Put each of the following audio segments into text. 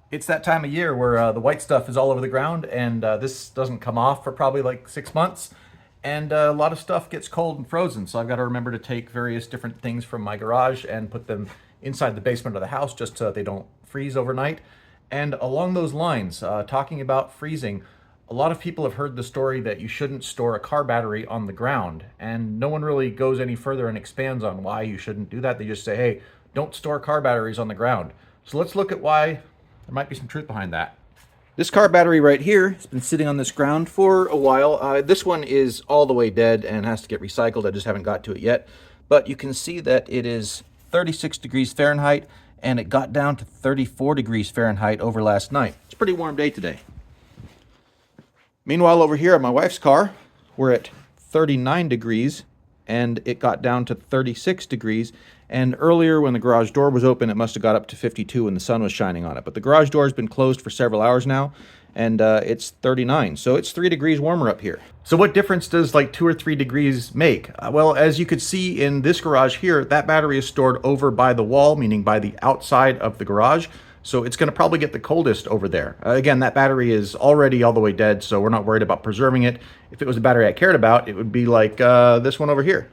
It's that time of year where the white stuff is all over the ground, and this doesn't come off for probably like 6 months. And a lot of stuff gets cold and frozen, so I've got to remember to take various different things from my garage and put them inside the basement of the house just so they don't freeze overnight. And along those lines, talking about freezing, a lot of people have heard the story that you shouldn't store a car battery on the ground, and no one really goes any further and expands on why you shouldn't do that. They just say, hey, don't store car batteries on the ground. So let's look at why there might be some truth behind that. This car battery right here has been sitting on this ground for a while. This one is all the way dead and has to get recycled. I just haven't got to it yet. But you can see that it is 36 degrees Fahrenheit, and it got down to 34 degrees Fahrenheit over last night. It's a pretty warm day today. Meanwhile, over here at my wife's car, we're at 39 degrees, and it got down to 36 degrees. And earlier when the garage door was open, it must have got up to 52 when the sun was shining on it. But the garage door has been closed for several hours now, and it's 39. So it's 3 degrees warmer up here. So what difference does like 2 or 3 degrees make? Well, as you could see in this garage here, that battery is stored over by the wall, meaning by the outside of the garage. So it's going to probably get the coldest over there. Again, that battery is already all the way dead, so we're not worried about preserving it. If it was a battery I cared about, it would be like this one over here.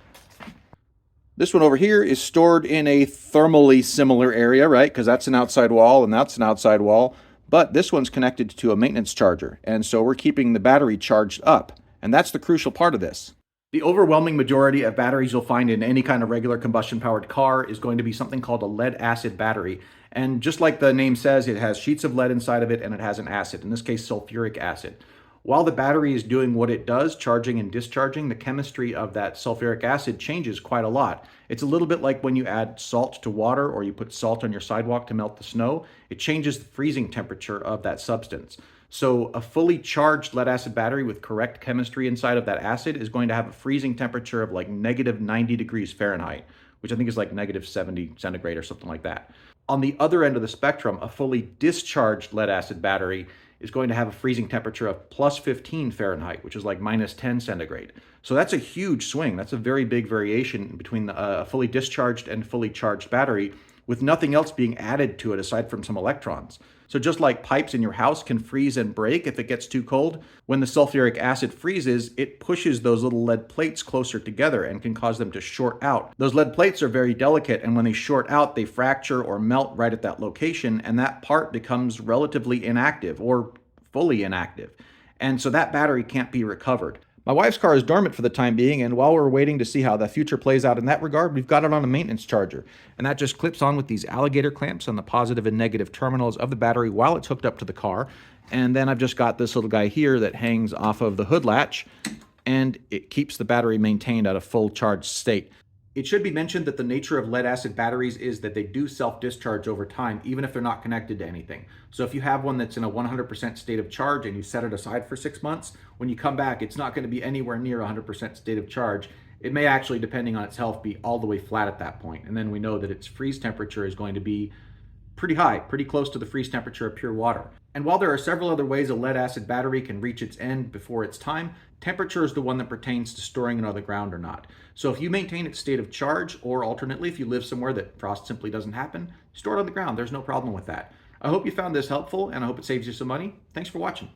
This one over here is stored in a thermally similar area, right? Because that's an outside wall and that's an outside wall. But this one's connected to a maintenance charger. And so we're keeping the battery charged up. And that's the crucial part of this. The overwhelming majority of batteries you'll find in any kind of regular combustion powered car is going to be something called a lead acid battery. And just like the name says, it has sheets of lead inside of it and it has an acid, in this case sulfuric acid. While the battery is doing what it does, charging and discharging, the chemistry of that sulfuric acid changes quite a lot. It's a little bit like when you add salt to water or you put salt on your sidewalk to melt the snow. It changes the freezing temperature of that substance. So a fully charged lead acid battery with correct chemistry inside of that acid is going to have a freezing temperature of like negative 90 degrees Fahrenheit, which I think is like negative 70 centigrade or something like that. On the other end of the spectrum, a fully discharged lead acid battery is going to have a freezing temperature of plus 15 Fahrenheit, which is like minus 10 centigrade. So that's a huge swing. That's a very big variation between a fully discharged and fully charged battery, with nothing else being added to it aside from some electrons. So just like pipes in your house can freeze and break if it gets too cold, when the sulfuric acid freezes, it pushes those little lead plates closer together and can cause them to short out. Those lead plates are very delicate, and when they short out, they fracture or melt right at that location, and that part becomes relatively inactive or fully inactive. And so that battery can't be recovered. My wife's car is dormant for the time being, and while we're waiting to see how the future plays out in that regard, we've got it on a maintenance charger. And that just clips on with these alligator clamps on the positive and negative terminals of the battery while it's hooked up to the car. And then I've just got this little guy here that hangs off of the hood latch, and it keeps the battery maintained at a full charged state. It should be mentioned that the nature of lead acid batteries is that they do self-discharge over time, even if they're not connected to anything. So if you have one that's in a 100% state of charge and you set it aside for 6 months, when you come back, it's not going to be anywhere near 100% state of charge. It may actually, depending on its health, be all the way flat at that point. And then we know that its freeze temperature is going to be pretty high, pretty close to the freeze temperature of pure water. And while there are several other ways a lead acid battery can reach its end before its time, temperature is the one that pertains to storing it on the ground or not. So if you maintain its state of charge, or alternately, if you live somewhere that frost simply doesn't happen, store it on the ground. There's no problem with that. I hope you found this helpful, and I hope it saves you some money. Thanks for watching.